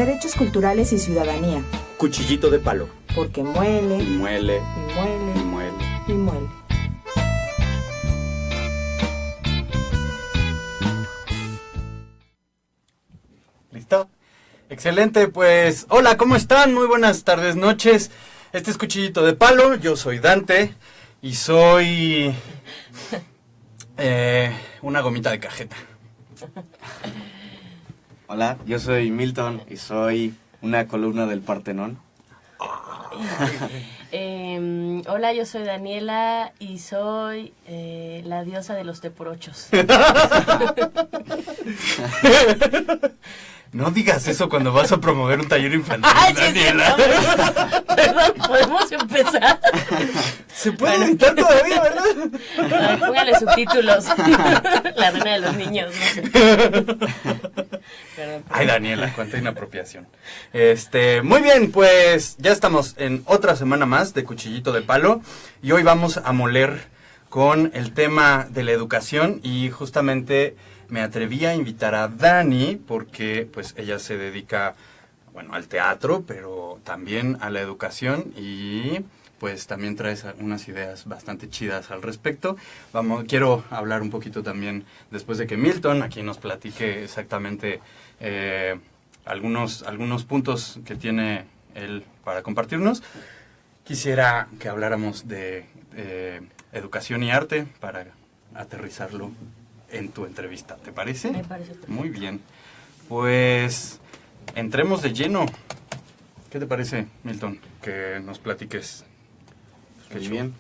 derechos culturales y ciudadanía. Cuchillito de palo. Porque muele, Y muele, y muele, y muele. y muele. ¿Listo? Excelente, pues hola, ¿cómo están? Muy buenas tardes, noches. Este es Cuchillito de Palo, yo soy Dante y soy una gomita de cajeta. Hola, yo soy Milton y soy una columna del Partenón. Hola, yo soy Daniela y soy la diosa de los teporochos. No digas eso cuando vas a promover un taller infantil, ¡Ay, Daniela. Perdón, ¿podemos empezar? Se puede editar todavía, ¿verdad? Ay, póngale subtítulos. La reina de los niños, no sé. Perdón. Ay, Daniela, cuánta inapropiación. Muy bien, pues ya estamos en otra semana más de Cuchillito de Palo y hoy vamos a moler con el tema de la educación y justamente me atreví a invitar a Dani porque pues ella se dedica, bueno, al teatro, pero también a la educación y pues también traes unas ideas bastante chidas al respecto. Quiero hablar un poquito también después de que Milton aquí nos platique exactamente algunos puntos que tiene él para compartirnos. Quisiera que habláramos de educación y arte para aterrizarlo en tu entrevista, ¿te parece? Me parece perfecto. Muy bien. Pues entremos de lleno. ¿Qué te parece, Milton? Que nos platiques. Muy show. bien.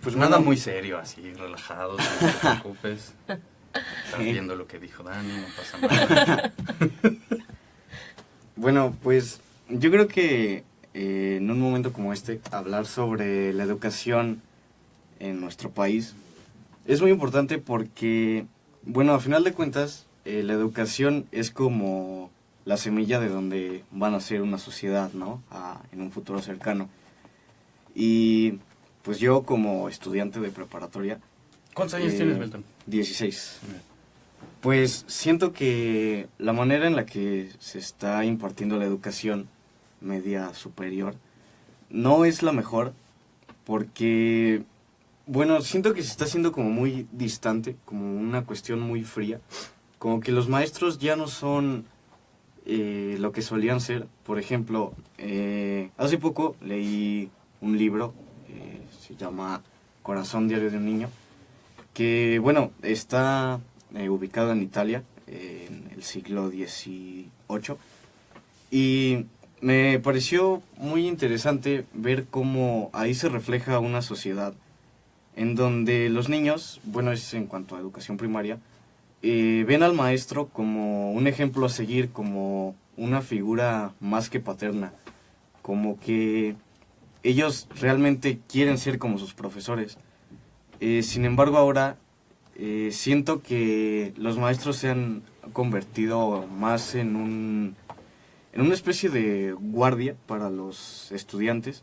Pues Nada bueno, muy serio, así, relajado, no te preocupes. Estás viendo lo que dijo Dani, no pasa nada. Bueno, pues yo creo que en un momento como este, hablar sobre la educación en nuestro país es muy importante porque, bueno, a final de cuentas, la educación es como la semilla de donde van a ser una sociedad, ¿no? En un futuro cercano. Y pues yo como estudiante de preparatoria... ¿Cuántos años tienes, Milton? 16. Pues siento que la manera en la que se está impartiendo la educación media superior no es la mejor porque, bueno, siento que se está haciendo como muy distante, como una cuestión muy fría, como que los maestros ya no son lo que solían ser. Por ejemplo, hace poco leí un libro, se llama Corazón Diario de un Niño, que, bueno, está ubicado en Italia, en el siglo XVIII, y me pareció muy interesante ver cómo ahí se refleja una sociedad en donde los niños, bueno, es en cuanto a educación primaria, ven al maestro como un ejemplo a seguir, como una figura más que paterna, como que ellos realmente quieren ser como sus profesores. Sin embargo, ahora siento que los maestros se han convertido más en una especie de guardia para los estudiantes,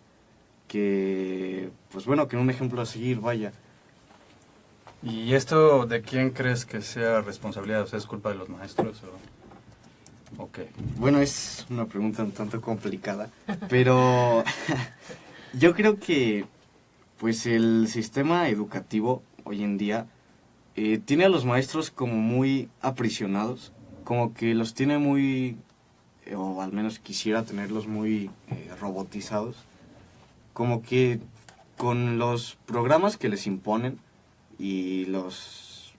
que, pues bueno, que un ejemplo a seguir, vaya. ¿Y esto de quién crees que sea responsabilidad? O sea, ¿es culpa de los maestros o qué? Bueno, es una pregunta un tanto complicada, pero yo creo que pues el sistema educativo hoy en día tiene a los maestros como muy aprisionados, como que los tiene muy, o al menos quisiera tenerlos muy robotizados, como que con los programas que les imponen y los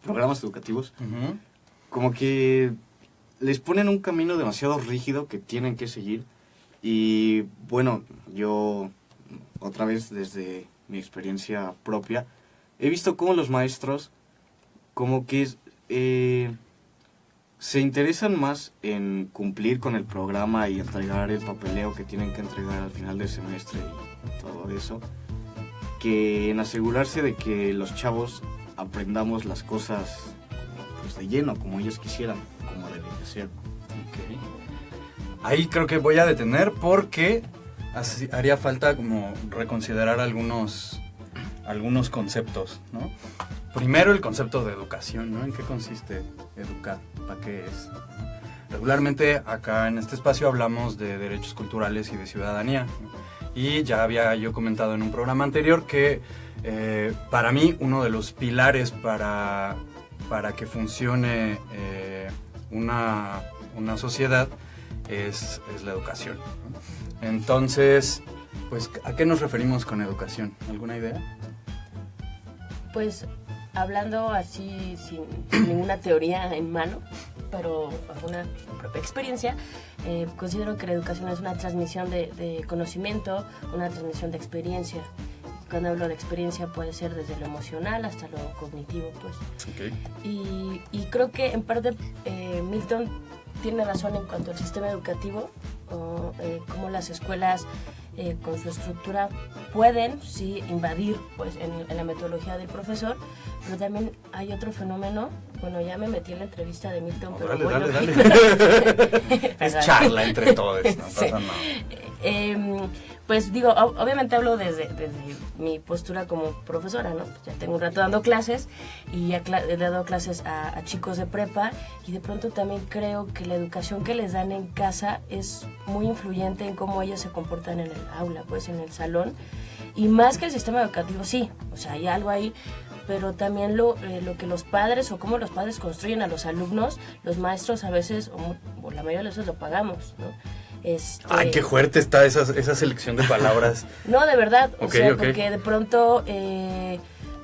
programas educativos, Uh-huh. como que les ponen un camino demasiado rígido que tienen que seguir. Y bueno, yo otra vez desde mi experiencia propia he visto cómo los maestros como que se interesan más en cumplir con el programa y entregar el papeleo que tienen que entregar al final del semestre y todo eso, que en asegurarse de que los chavos aprendamos las cosas pues de lleno, como ellos quisieran, como debe de ser. Okay. Ahí creo que voy a detener porque haría falta como reconsiderar algunos conceptos, ¿no? primero el concepto de educación, ¿no? ¿En qué consiste educar? ¿Para qué es? Regularmente acá en este espacio hablamos de derechos culturales y de ciudadanía, ¿no? Y ya había yo comentado en un programa anterior que para mí uno de los pilares para que funcione una sociedad es la educación, ¿no? Entonces, pues, ¿a qué nos referimos con educación? ¿Alguna idea? Pues hablando así sin ninguna teoría en mano, pero alguna propia experiencia, considero que la educación es una transmisión de conocimiento, una transmisión de experiencia. Cuando hablo de experiencia puede ser desde lo emocional hasta lo cognitivo, pues. Okay. Y creo que en parte Milton tiene razón en cuanto al sistema educativo, cómo las escuelas con su estructura pueden sí invadir pues en la metodología del profesor, pero también hay otro fenómeno. Bueno, ya me metí en la entrevista de Milton, no, pero dale. Es charla entre todos, no pasa nada. Pues digo, obviamente hablo desde mi postura como profesora, ¿no? Pues ya tengo un rato dando clases y he dado clases a chicos de prepa, y de pronto también creo que la educación que les dan en casa es muy influyente en cómo ellos se comportan en el aula, pues en el salón, y más que el sistema educativo, sí, o sea, hay algo ahí, pero también lo que los padres o cómo los padres construyen a los alumnos, los maestros a veces, o la mayoría de las veces lo pagamos, ¿no? Ay, qué fuerte está esa selección de palabras. No, de verdad, okay. Porque de pronto,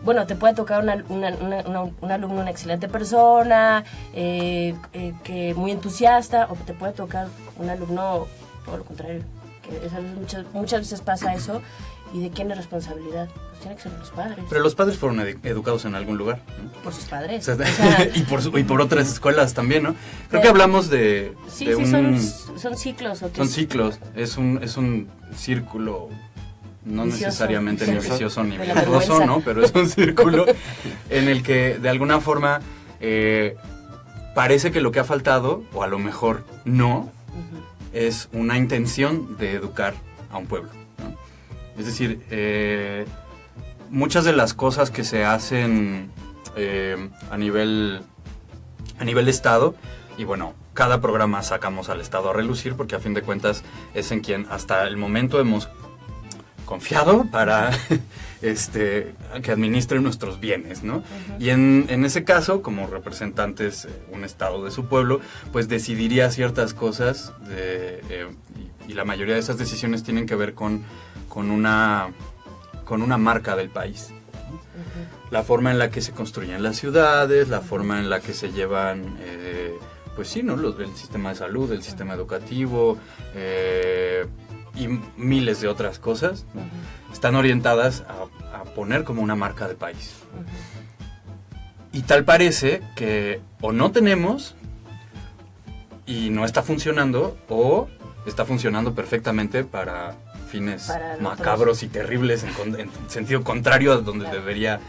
bueno, te puede tocar un alumno, una excelente persona, que muy entusiasta, o te puede tocar un alumno, por lo contrario, que muchas veces pasa eso. ¿Y de quién es responsabilidad? Pues tiene que ser los padres. Pero los padres fueron educados en algún lugar, ¿no? Por sus padres. O sea, y por otras escuelas también, ¿no? Creo que hablamos de... Sí, de son ciclos. Son ciclos, es un círculo, no vicioso. Necesariamente ni vicioso ni virtuoso, ¿no? Pero es un círculo en el que de alguna forma parece que lo que ha faltado, o a lo mejor no, es una intención de educar a un pueblo. Es decir, muchas de las cosas que se hacen a nivel Estado, y bueno, cada programa sacamos al Estado a relucir porque a fin de cuentas es en quien hasta el momento hemos confiado para que administren nuestros bienes, ¿no? Uh-huh. Y en ese caso, como representantes un Estado de su pueblo, pues decidiría ciertas cosas y la mayoría de esas decisiones tienen que ver con una marca del país, ¿no? Uh-huh. La forma en la que se construyen las ciudades, la forma en la que se llevan, pues sí, ¿no? El sistema de salud, el sistema educativo y miles de otras cosas, ¿no? Uh-huh. Están orientadas a poner como una marca de país. Uh-huh. Y tal parece que o no tenemos y no está funcionando, o está funcionando perfectamente para fines macabros y terribles en sentido contrario a donde debería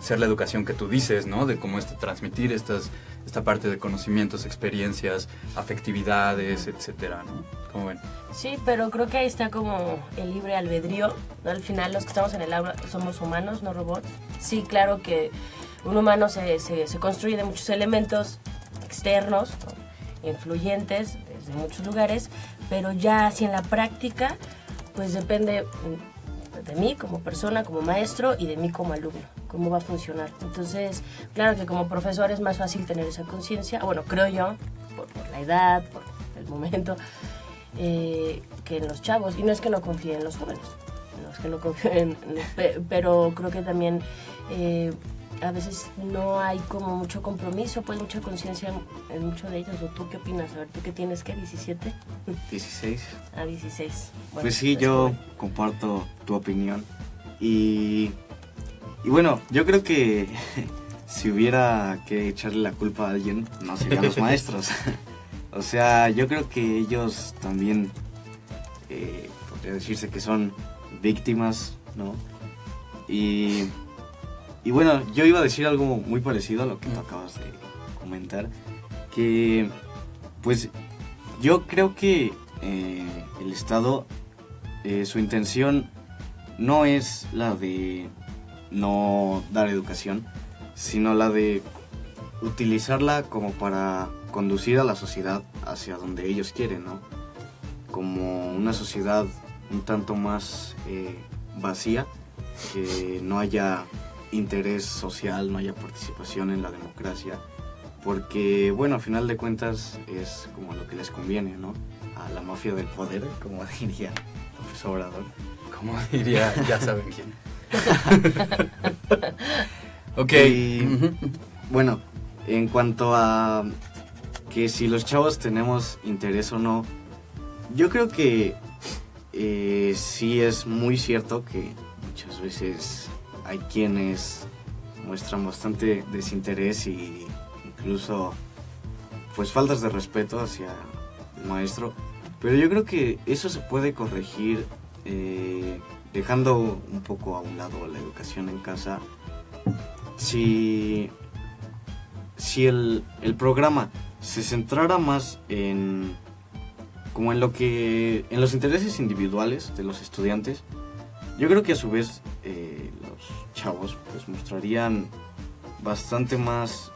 ser la educación que tú dices, ¿no? De cómo transmitir esta parte de conocimientos, experiencias, afectividades, etcétera, ¿no? ¿Cómo ven? Sí, pero creo que ahí está como el libre albedrío, ¿no? Al final los que estamos en el aula somos humanos, no robots. Sí, claro que un humano se construye de muchos elementos externos, ¿no? Influyentes desde muchos lugares, pero ya así en la práctica, pues depende de mí como persona, como maestro, y de mí como alumno, cómo va a funcionar. Entonces, claro que como profesor es más fácil tener esa conciencia, bueno, creo yo, por la edad, por el momento, que en los chavos, y no es que no confíe en los jóvenes, no es que no confíe pero creo que también a veces no hay como mucho compromiso, pues mucha conciencia en muchos de ellos. ¿O tú qué opinas? A ver, ¿tú qué tienes? ¿Qué? ¿17? 16. Ah, 16. Bueno, pues sí, yo comparto tu opinión. Y bueno, yo creo que si hubiera que echarle la culpa a alguien, no serían los maestros. O sea, yo creo que ellos también, podría decirse que son víctimas, ¿no? Y bueno, yo iba a decir algo muy parecido a lo que tú acabas de comentar, que pues yo creo que el Estado, su intención no es la de no dar educación, sino la de utilizarla como para conducir a la sociedad hacia donde ellos quieren, ¿no? Como una sociedad un tanto más vacía, que no haya interés social, no haya participación en la democracia, porque, bueno, a final de cuentas es como lo que les conviene, ¿no? A la mafia del poder, como diría el profesor Obrador. Como diría, ya saben quién. Ok. Y, bueno, en cuanto a que si los chavos tenemos interés o no, yo creo que sí es muy cierto que muchas veces hay quienes muestran bastante desinterés y incluso pues faltas de respeto hacia el maestro, pero yo creo que eso se puede corregir dejando un poco a un lado la educación en casa. Si el programa se centrara más en los intereses individuales de los estudiantes, yo creo que a su vez los chavos pues mostrarían bastante más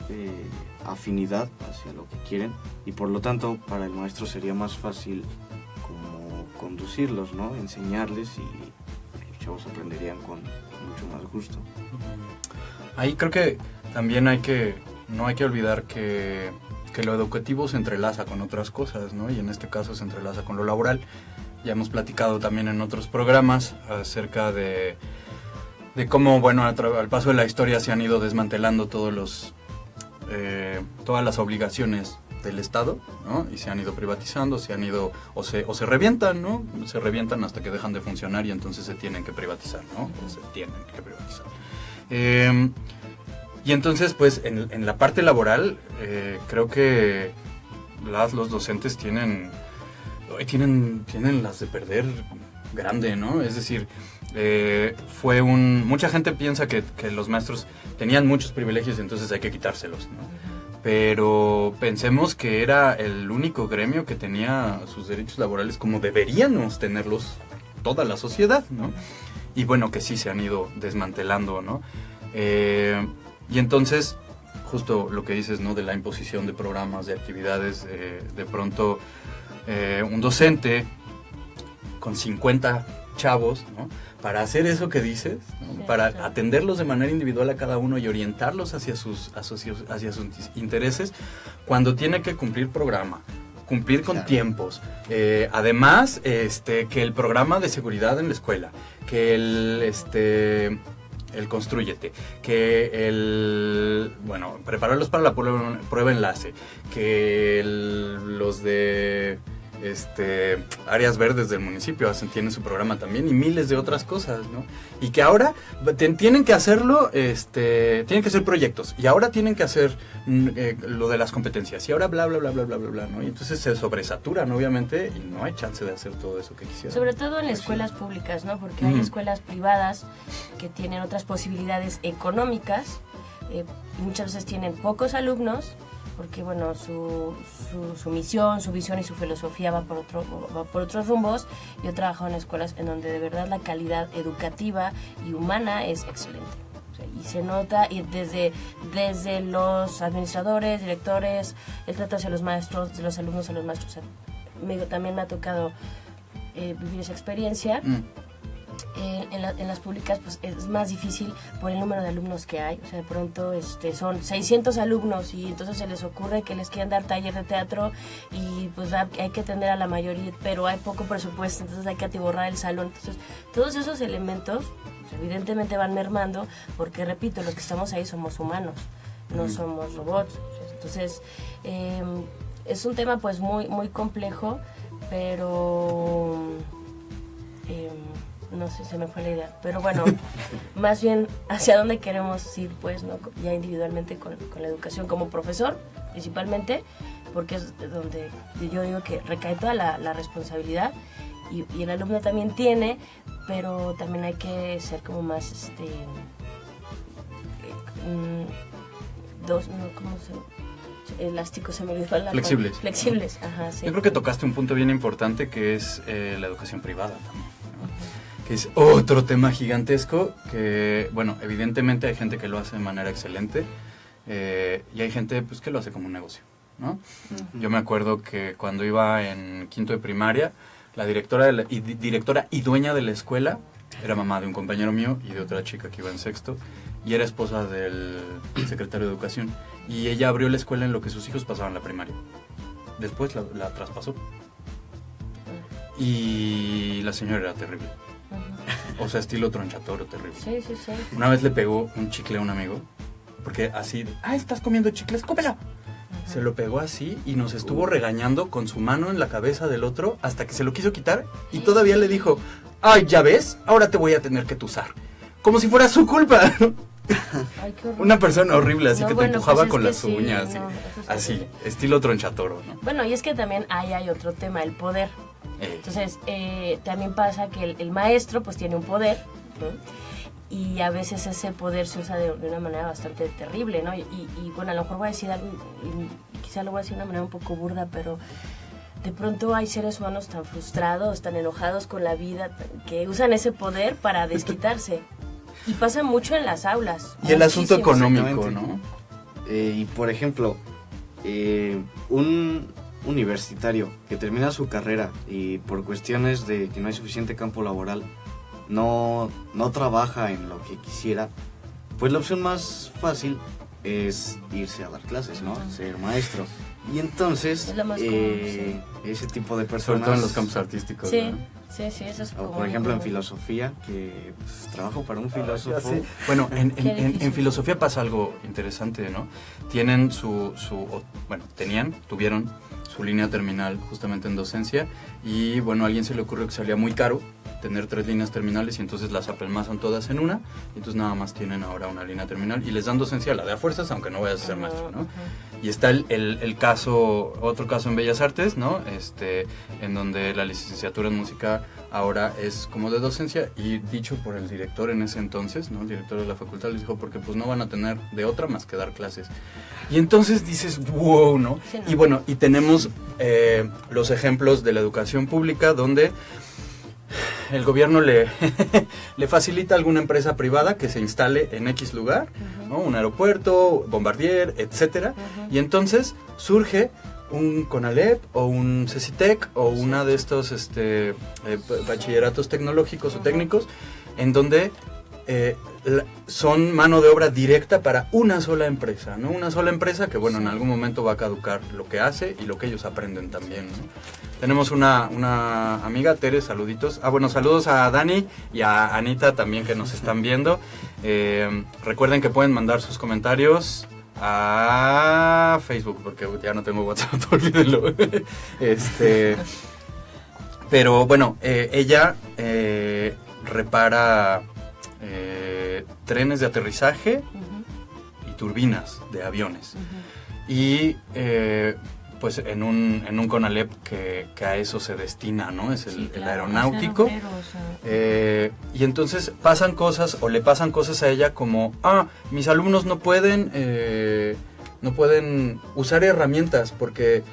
afinidad hacia lo que quieren, y por lo tanto para el maestro sería más fácil como conducirlos, ¿no? Enseñarles, y los chavos aprenderían con mucho más gusto. Ahí creo que también no hay que olvidar que lo educativo se entrelaza con otras cosas, ¿no? Y en este caso se entrelaza con lo laboral. Ya hemos platicado también en otros programas acerca de cómo, bueno, al paso de la historia se han ido desmantelando todas las obligaciones del Estado, ¿no? Y se han ido privatizando, o se revientan, ¿no? Se revientan hasta que dejan de funcionar y entonces se tienen que privatizar, ¿no? Se tienen que privatizar. Y entonces, pues, en la parte laboral, creo que los docentes tienen las de perder grande, ¿no? Es decir, mucha gente piensa que los maestros tenían muchos privilegios y entonces hay que quitárselos, ¿no? Pero pensemos que era el único gremio que tenía sus derechos laborales como deberíamos tenerlos toda la sociedad, ¿no? Y bueno, que sí se han ido desmantelando, ¿no? Y entonces, justo lo que dices, ¿no? De la imposición de programas, de actividades, de pronto un docente con 50 chavos, ¿no? Para hacer eso que dices, ¿no? Sí, para atenderlos de manera individual a cada uno y orientarlos hacia sus intereses, cuando tiene que cumplir programa, cumplir con tiempos, además que el programa de seguridad en la escuela, que el Constrúyete, que prepararlos para la prueba enlace, que los de áreas verdes del municipio tienen su programa también, y miles de otras cosas, ¿no? Y que ahora tienen que hacerlo, tienen que hacer proyectos, y ahora tienen que hacer lo de las competencias, y ahora bla, bla, bla, bla, bla, bla, bla, ¿no? Y entonces se sobresaturan, obviamente, y no hay chance de hacer todo eso que quisieran. Sobre todo en las escuelas públicas, ¿no? Porque hay escuelas privadas que tienen otras posibilidades económicas, y muchas veces tienen pocos alumnos, porque bueno, su misión, su visión y su filosofía va por otros rumbos. Yo trabajo en escuelas en donde de verdad la calidad educativa y humana es excelente. O sea, y se nota, y desde los administradores, directores, el trato hacia los maestros, de los alumnos a los maestros. O sea, también me ha tocado vivir esa experiencia. En las públicas pues es más difícil por el número de alumnos que hay. O sea, de pronto son 600 alumnos y entonces se les ocurre que les quieren dar taller de teatro y pues hay que atender a la mayoría, pero hay poco presupuesto, entonces hay que atiborrar el salón. Entonces todos esos elementos pues, evidentemente van mermando, porque repito, los que estamos ahí somos humanos, no somos robots. Entonces es un tema pues muy, muy complejo, pero no sé, se me fue la idea, pero bueno, más bien hacia dónde queremos ir, pues, ¿no? Ya individualmente con la educación como profesor, principalmente, porque es donde yo digo que recae toda la responsabilidad, y el alumno también tiene, pero también hay que ser como más, elásticos, se me olvidó la flexibles. Flexibles, ajá, sí. Yo creo que tocaste un punto bien importante, que es la educación privada también, ¿no? que es otro tema gigantesco, que, bueno, evidentemente hay gente que lo hace de manera excelente, y hay gente pues que lo hace como un negocio, ¿no? Yo me acuerdo que cuando iba en quinto de primaria, la directora y dueña de la escuela era mamá de un compañero mío y de otra chica que iba en sexto, y era esposa del secretario de Educación, y ella abrió la escuela en lo que sus hijos pasaban la primaria. Después la traspasó. Y la señora era terrible. O sea, estilo tronchatoro, terrible. Sí, sí, sí. Una vez le pegó un chicle a un amigo, porque así, estás comiendo chicles, cómelo. Se lo pegó así y nos estuvo regañando con su mano en la cabeza del otro hasta que se lo quiso quitar y todavía le dijo, ay, ya ves, ahora te voy a tener que tusar. Como si fuera su culpa. Ay, qué horrible. Una persona horrible, así No, que te bueno, empujaba pues es con que las sí, uñas, no, así, eso sí. estilo tronchatoro, ¿no? Bueno, y es que también ahí hay otro tema, el poder. Entonces, también pasa que el maestro pues tiene un poder, ¿no? Y a veces ese poder se usa de una manera bastante terrible, ¿no? Y bueno, a lo mejor voy a decir algo, y quizá lo voy a decir de una manera un poco burda, pero de pronto hay seres humanos tan frustrados, tan enojados con la vida, que usan ese poder para desquitarse. Y pasa mucho en las aulas. Y el asunto muchísimo. económico, ¿no? Y por ejemplo, un universitario que termina su carrera y por cuestiones de que no hay suficiente campo laboral no trabaja en lo que quisiera, pues la opción más fácil es irse a dar clases, ¿no? Ser maestro. Y entonces, Es lo más común, sí. ese tipo de Sobre personas... todo en los campos artísticos, Sí, ¿no? sí, eso es O como por ejemplo en muy- filosofía, que pues, trabajo para un filósofo. Sí. Bueno, Qué difícil. en filosofía pasa algo interesante, ¿no? Tienen tuvieron su línea terminal justamente en docencia y bueno, a alguien se le ocurrió que salía muy caro tener 3 líneas terminales y entonces las apelmazan todas en una y entonces nada más tienen ahora una línea terminal y les dan docencia a la de a fuerzas aunque no vayas a ser maestro, ¿no? Y está el caso, otro caso en Bellas Artes, ¿no? En donde la licenciatura en música ahora es como de docencia y dicho por el director en ese entonces, ¿no? El director de la facultad les dijo porque pues no van a tener de otra más que dar clases. Y entonces dices, wow, ¿no? Sí, ¿no? Y bueno, y tenemos los ejemplos de la educación pública donde el gobierno le facilita a alguna empresa privada que se instale en X lugar, ¿no? Un aeropuerto, Bombardier, etcétera, y entonces surge un CONALEP o un CECITEC o una de estos bachilleratos tecnológicos o técnicos en donde son mano de obra directa para una sola empresa, ¿no? Una sola empresa que, bueno, en algún momento va a caducar lo que hace y lo que ellos aprenden también, ¿no? Tenemos una amiga, Tere, saluditos. Bueno, saludos a Dani y a Anita también que nos están viendo. Recuerden que pueden mandar sus comentarios a Facebook, porque ya no tengo WhatsApp, olvídenlo. Pero bueno, ella repara trenes de aterrizaje y turbinas de aviones. Y pues en un CONALEP que a eso se destina, ¿no? Es el aeronáutico. Y entonces pasan cosas o le pasan cosas a ella como, mis alumnos no pueden usar herramientas porque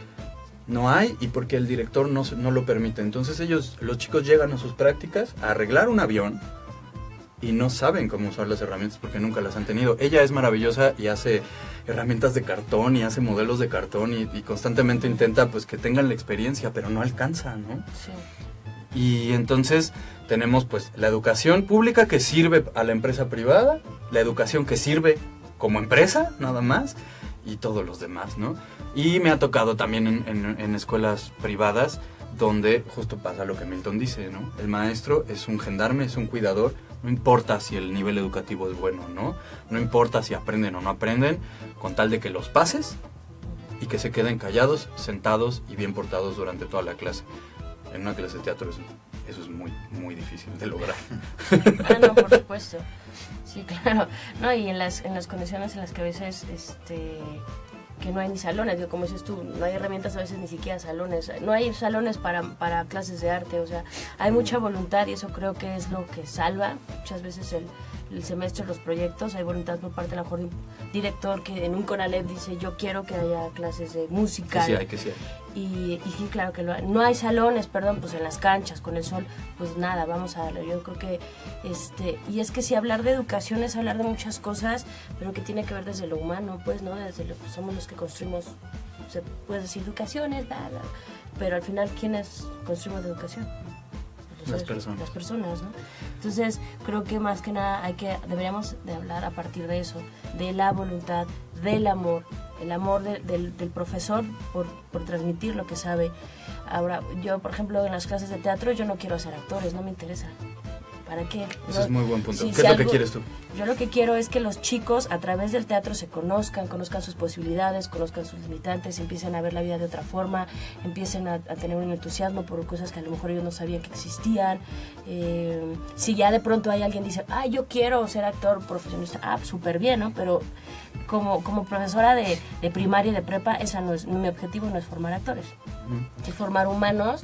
no hay y porque el director no lo permite. Entonces los chicos llegan a sus prácticas a arreglar un avión y no saben cómo usar las herramientas porque nunca las han tenido. Ella es maravillosa y hace herramientas de cartón y hace modelos de cartón y constantemente intenta pues que tengan la experiencia, pero no alcanza, ¿no? Sí. Y entonces tenemos pues la educación pública que sirve a la empresa privada, la educación que sirve como empresa, nada más, y todos los demás, ¿no? Y me ha tocado también en escuelas privadas donde justo pasa lo que Milton dice, ¿no? El maestro es un gendarme, es un cuidador, no importa si el nivel educativo es bueno o no, no importa si aprenden o no aprenden, con tal de que los pases y que se queden callados, sentados y bien portados durante toda la clase. En una clase de teatro eso es muy, muy difícil de lograr. No, por supuesto. Sí, claro. No, y en las condiciones en las que a veces que no hay ni salones, digo, como dices tú, no hay herramientas, a veces ni siquiera salones, no hay salones para clases de arte, o sea, hay mucha voluntad y eso creo que es lo que salva muchas veces el semestre, los proyectos, hay voluntad por parte del mejor director que en un CONALEP dice yo quiero que haya clases de música. Que sí hay. Y sí, claro que no hay salones, perdón, pues en las canchas, con el sol, pues nada, vamos a darle. Yo creo que, y es que si hablar de educación es hablar de muchas cosas, pero que tiene que ver desde lo humano, pues, ¿no? Desde lo que somos los que construimos, se puede decir educación, pero al final, ¿quiénes construimos la educación? Las personas. Las personas, ¿no? Entonces, creo que más que nada deberíamos de hablar a partir de eso, de la voluntad, del amor, el amor del profesor por transmitir lo que sabe. Ahora, yo, por ejemplo, en las clases de teatro, yo no quiero ser actores, no me interesa. ¿Para qué? Ese es muy buen punto. Sí, ¿Qué es lo que quieres tú? Yo lo que quiero es que los chicos a través del teatro se conozcan sus posibilidades, conozcan sus limitantes, empiecen a ver la vida de otra forma, empiecen a tener un entusiasmo por cosas que a lo mejor ellos no sabían que existían. Si ya de pronto hay alguien que dice, yo quiero ser actor profesionista, súper bien, ¿no? Pero como profesora de primaria y de prepa, mi objetivo no es formar actores, es formar humanos,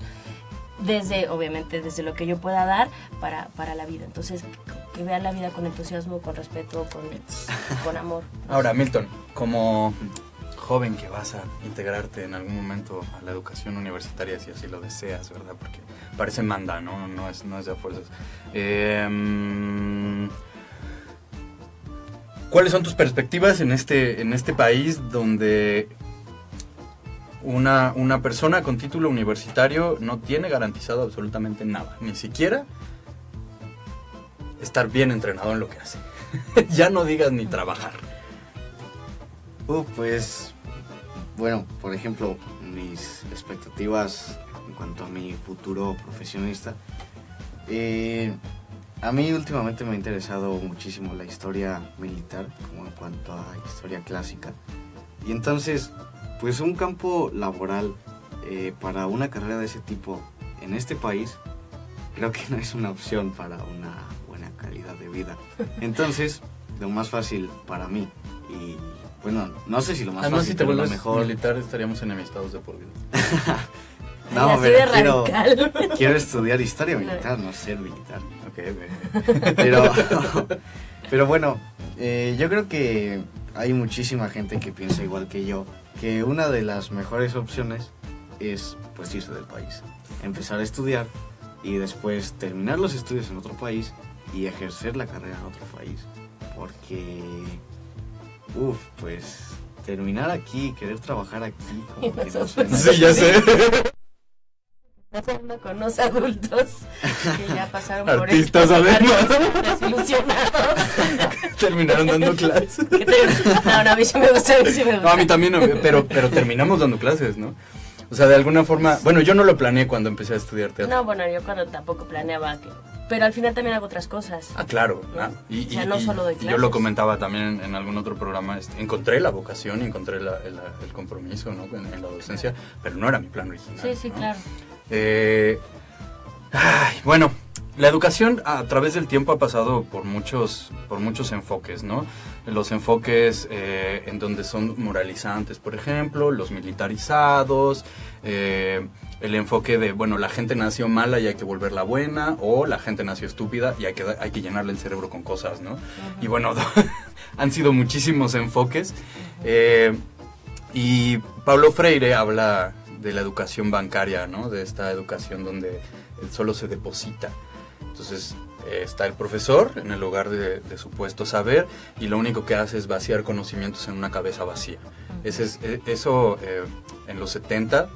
obviamente desde lo que yo pueda dar para la vida. Entonces, que vean la vida con entusiasmo, con respeto, con amor. Ahora, Milton, como joven que vas a integrarte en algún momento a la educación universitaria, si así lo deseas, ¿verdad? Porque parece manda, ¿no? No es de a fuerzas. ¿Cuáles son tus perspectivas en este país donde una persona con título universitario no tiene garantizado absolutamente nada, ni siquiera estar bien entrenado en lo que hace? Ya no digas ni trabajar. Pues, bueno, por ejemplo, mis expectativas en cuanto a mi futuro profesionista, a mí últimamente me ha interesado muchísimo la historia militar, como en cuanto a historia clásica, y entonces pues un campo laboral para una carrera de ese tipo en este país creo que no es una opción para una buena calidad de vida. Entonces, lo más fácil para mí, y bueno, no sé si lo más además, fácil, si te pero lo vuelves mejor... militar estaríamos enemistados de por vida. No, así de pero radical. quiero estudiar historia militar, no ser militar. Okay. Pero bueno, yo creo que hay muchísima gente que piensa igual que yo, que una de las mejores opciones es pues irse del país, empezar a estudiar y después terminar los estudios en otro país y ejercer la carrera en otro país, porque pues terminar aquí, querer trabajar aquí, como que no suena. Sí, ya sé. Estás hablando con unos adultos que ya pasaron por Artistas, además. Desilusionados. Terminaron dando clases. No, a mí sí me gusta, No, a mí también, pero terminamos dando clases, ¿no? O sea, de alguna forma... Bueno, yo no lo planeé cuando empecé a estudiar teatro. No, bueno, yo cuando tampoco planeaba que... Pero al final también hago otras cosas. Claro. ¿No? Y, o sea, no solo doy clases. Yo lo comentaba también en algún otro programa. Encontré la vocación, encontré el compromiso, ¿no? en la docencia, pero no era mi plan original. Sí, ¿no? claro. Bueno, la educación a través del tiempo ha pasado por muchos enfoques, ¿no? Los enfoques en donde son moralizantes, por ejemplo, los militarizados, el enfoque de, bueno, la gente nació mala y hay que volverla buena, o la gente nació estúpida y hay que llenarle el cerebro con cosas, ¿no? Uh-huh. Y bueno, han sido muchísimos enfoques. Uh-huh. Y Paulo Freire habla de la educación bancaria, ¿no? De esta educación donde solo se deposita. Entonces está el profesor en el lugar de supuesto saber y lo único que hace es vaciar conocimientos en una cabeza vacía. Eso en los 70,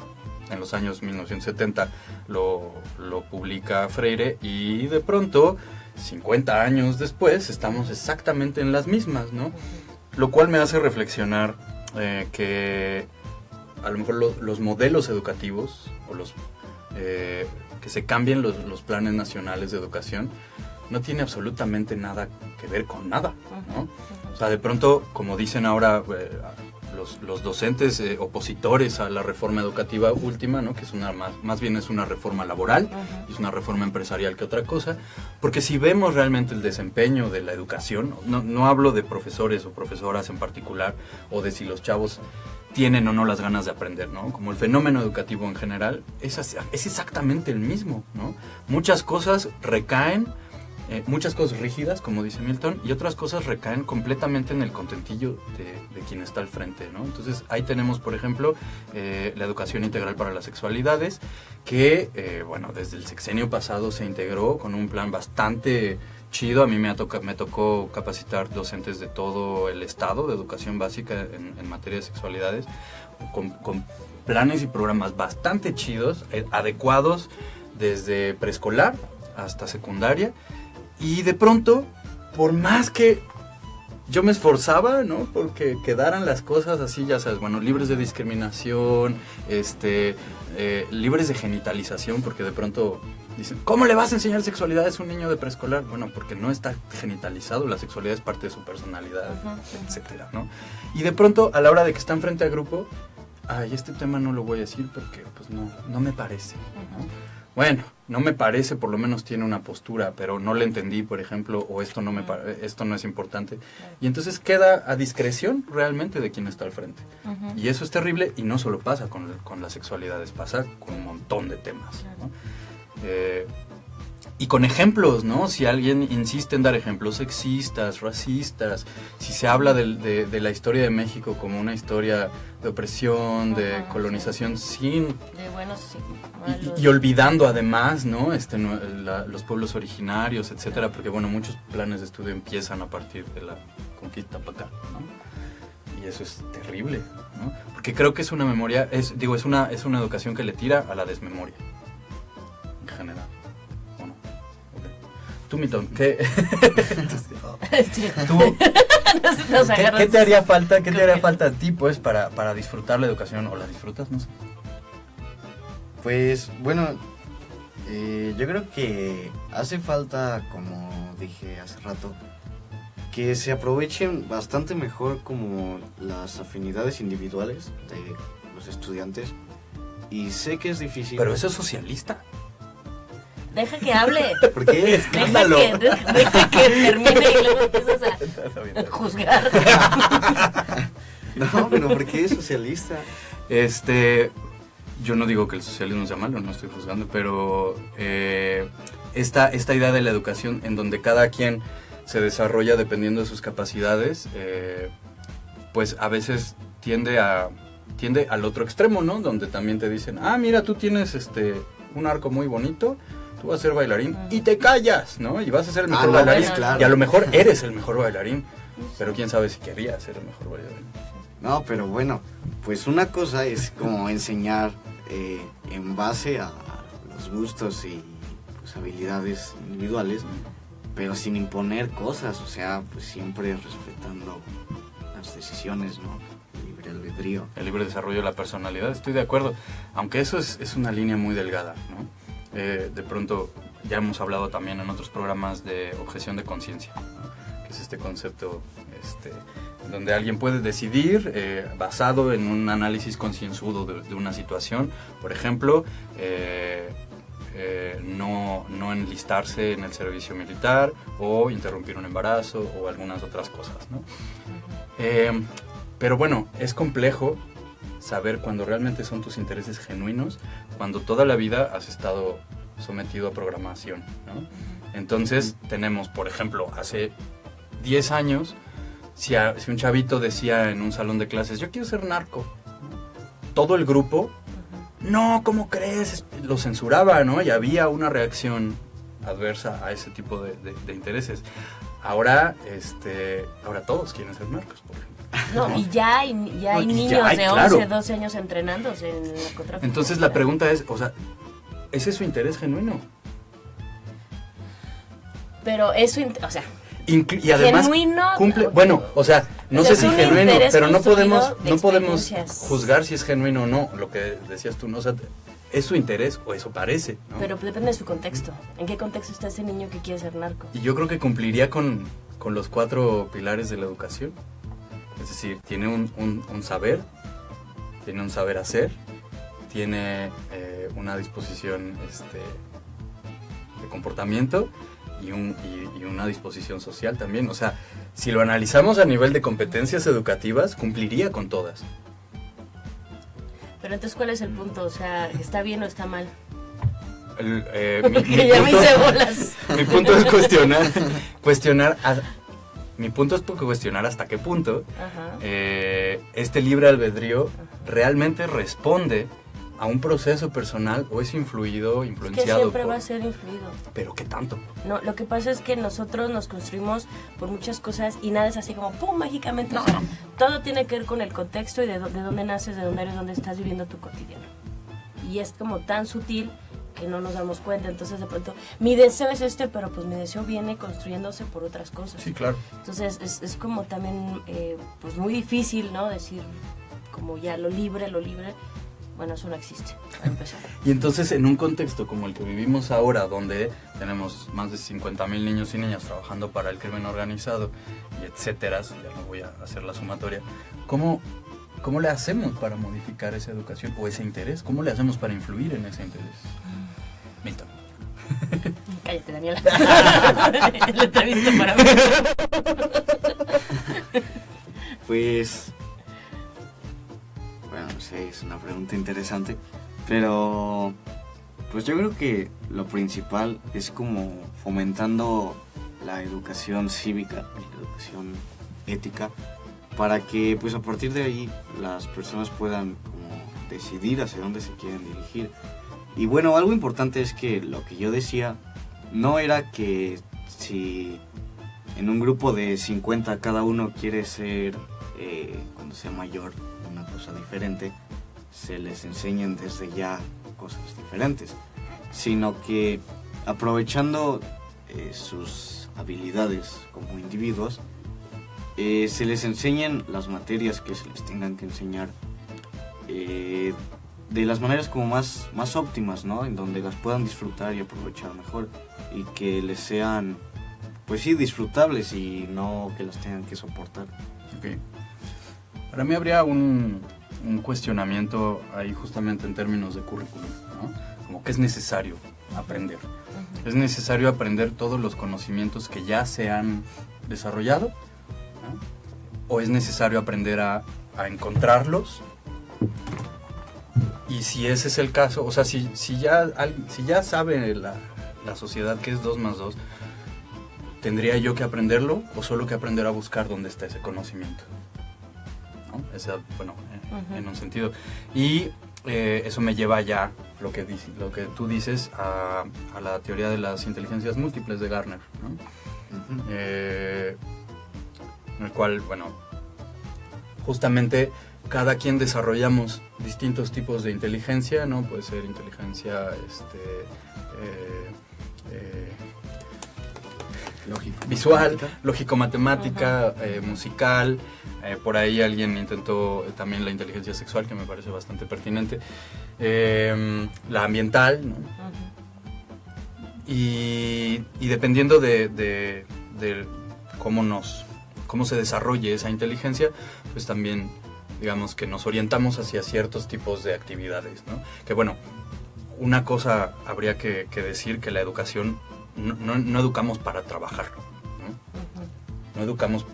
en los años 1970 lo publica Freire, y de pronto 50 años después estamos exactamente en las mismas, ¿no? Lo cual me hace reflexionar que a lo mejor los modelos educativos o que se cambien los planes nacionales de educación no tiene absolutamente nada que ver con nada, ¿no? O sea, de pronto, como dicen ahora los docentes opositores a la reforma educativa última, ¿no? Que es más bien es una reforma laboral, y es una reforma empresarial que otra cosa, porque si vemos realmente el desempeño de la educación, no hablo de profesores o profesoras en particular, o de si los chavos tienen o no las ganas de aprender, ¿no? Como el fenómeno educativo en general es exactamente el mismo, ¿no? Muchas cosas recaen muchas cosas rígidas, como dice Milton, y otras cosas recaen completamente en el contentillo de quien está al frente, ¿no? Entonces ahí tenemos, por ejemplo, la educación integral para las sexualidades, que, bueno, desde el sexenio pasado se integró con un plan bastante chido. A mí me tocó capacitar docentes de todo el estado de educación básica en materia de sexualidades, con planes y programas bastante chidos, adecuados desde preescolar hasta secundaria. Y de pronto, por más que yo me esforzaba, ¿no?, porque quedaran las cosas así, ya sabes, bueno, libres de discriminación, libres de genitalización, porque de pronto dicen, ¿cómo le vas a enseñar sexualidad a un niño de preescolar? Bueno, porque no está genitalizado, la sexualidad es parte de su personalidad, etcétera, ¿no? Y de pronto, a la hora de que están frente al grupo, ay, este tema no lo voy a decir porque pues no me parece, ¿no? Bueno, no me parece, por lo menos tiene una postura, pero no le entendí, por ejemplo, o esto no es importante. Y entonces queda a discreción realmente de quien está al frente. Y eso es terrible, y no solo pasa con las sexualidades, pasa con un montón de temas, ¿no? Y con ejemplos, ¿no? Si alguien insiste en dar ejemplos sexistas, racistas, si se habla de la historia de México como una historia de opresión, de colonización, sin... De buenos y olvidando además, ¿no? Los pueblos originarios, etcétera, porque, bueno, muchos planes de estudio empiezan a partir de la conquista para acá, ¿no? Y eso es terrible, ¿no? Porque creo que es una memoria, es una educación que le tira a la desmemoria, en general. Tú, Milton, ¿qué te haría falta? ¿Qué te haría falta a ti, pues, para disfrutar la educación? ¿O la disfrutas? No sé. Pues, bueno, yo creo que hace falta, como dije hace rato, que se aprovechen bastante mejor como las afinidades individuales de los estudiantes. Y sé que es difícil. Pero eso es socialista. Deja que hable. ¿Por qué? Escándalo. Deja que termine y luego empiezas a juzgar. No, pero ¿por qué es socialista? Yo no digo que el socialismo sea malo, no estoy juzgando, pero esta idea de la educación en donde cada quien se desarrolla dependiendo de sus capacidades, pues a veces tiende al otro extremo, ¿no? Donde también te dicen, mira, tú tienes un arco muy bonito, tú vas a ser bailarín y te callas, ¿no? Y vas a ser el mejor bailarín. Claro. Y a lo mejor eres el mejor bailarín, pero quién sabe si querías ser el mejor bailarín. No, pero bueno, pues una cosa es como enseñar en base a los gustos y pues, habilidades individuales, pero sin imponer cosas, o sea, pues siempre respetando las decisiones, ¿no? Libre albedrío. El libre desarrollo de la personalidad, estoy de acuerdo, aunque eso es una línea muy delgada, ¿no? De pronto, ya hemos hablado también en otros programas de objeción de conciencia, ¿no? Que es este concepto donde alguien puede decidir basado en un análisis concienzudo de una situación, por ejemplo, no enlistarse en el servicio militar o interrumpir un embarazo o algunas otras cosas, ¿no? Pero bueno, es complejo saber cuando realmente son tus intereses genuinos, cuando toda la vida has estado sometido a programación, ¿no? Entonces tenemos, por ejemplo, hace 10 años, si un chavito decía en un salón de clases, yo quiero ser narco, ¿no? Todo el grupo, no, ¿cómo crees? Lo censuraba, ¿no? Y había una reacción adversa a ese tipo de intereses. Ahora todos quieren ser narcos, por ejemplo. No, y ya hay niños de 11, 12 años entrenándose en el narcotráfico. Entonces la pregunta es, o sea, ¿ese es su interés genuino? Pero eso, o sea... y además genuino, cumple, bueno, o sea, no sé si genuino, pero no podemos juzgar si es genuino o no, lo que decías tú, ¿no? O sea, es su interés o eso parece, ¿no? Pero depende de su contexto. ¿En qué contexto está ese niño que quiere ser narco? Y yo creo que cumpliría con los 4 pilares de la educación. Es decir, tiene un saber, tiene un saber hacer, tiene una disposición de comportamiento y una disposición social también. O sea, si lo analizamos a nivel de competencias educativas, cumpliría con todas. Pero entonces, ¿cuál es el punto? O sea, ¿está bien o está mal? Que ya me hice bolas. Mi punto es cuestionar mi punto es cuestionar hasta qué punto este libre albedrío realmente responde a un proceso personal o es influenciado que siempre va a ser influido. ¿Pero qué tanto? No, lo que pasa es que nosotros nos construimos por muchas cosas y nada es así como ¡pum! Mágicamente. No. O sea, todo tiene que ver con el contexto y de dónde naces, de dónde eres, dónde estás viviendo tu cotidiano. Y es como tan sutil que no nos damos cuenta. Entonces de pronto mi deseo es este, pero pues mi deseo viene construyéndose por otras cosas. Sí, claro. Entonces es como también pues muy difícil, ¿no? Decir como ya lo libre. Bueno, eso no existe, para empezar. Y entonces, en un contexto como el que vivimos ahora, donde tenemos más de 50,000 niños y niñas trabajando para el crimen organizado, y etcétera, ya no voy a hacer la sumatoria, ¿cómo le hacemos para modificar esa educación o ese interés? ¿Cómo le hacemos para influir en ese interés? Milton. Cállate, Daniela. La entrevista para mí. Pues... Bueno, no sé, es una pregunta interesante, pero pues yo creo que lo principal es como fomentando la educación cívica, la educación ética, para que pues a partir de ahí las personas puedan como decidir hacia dónde se quieren dirigir. Y bueno, algo importante es que lo que yo decía no era que si en un grupo de 50 cada uno quiere ser, cuando sea mayor, una cosa diferente, se les enseñen desde ya cosas diferentes, sino que aprovechando sus habilidades como individuos, se les enseñen las materias que se les tengan que enseñar de las maneras como más óptimas, ¿no? En donde las puedan disfrutar y aprovechar mejor y que les sean, pues sí, disfrutables y no que las tengan que soportar. Okay. Para mí habría un cuestionamiento ahí justamente en términos de currículum, ¿no? Como que es necesario aprender. Es necesario aprender todos los conocimientos que ya se han desarrollado, ¿no? O es necesario aprender a encontrarlos. Y si ese es el caso, o sea, si ya sabe la sociedad que es 2 más 2, ¿tendría yo que aprenderlo o solo que aprender a buscar dónde está ese conocimiento? ¿No? Esa, bueno, en un sentido. Y eso me lleva ya, lo que tú dices, a la teoría de las inteligencias múltiples de Gardner, ¿no? En el cual, bueno, justamente cada quien desarrollamos distintos tipos de inteligencia, ¿no? Puede ser inteligencia visual, lógico-matemática, musical. Por ahí alguien intentó también la inteligencia sexual, que me parece bastante pertinente. La ambiental, ¿no? Y dependiendo de cómo se desarrolle esa inteligencia, pues también, digamos, que nos orientamos hacia ciertos tipos de actividades, ¿no? Que bueno, una cosa habría que decir, que la educación, no educamos para trabajar, ¿no? No educamos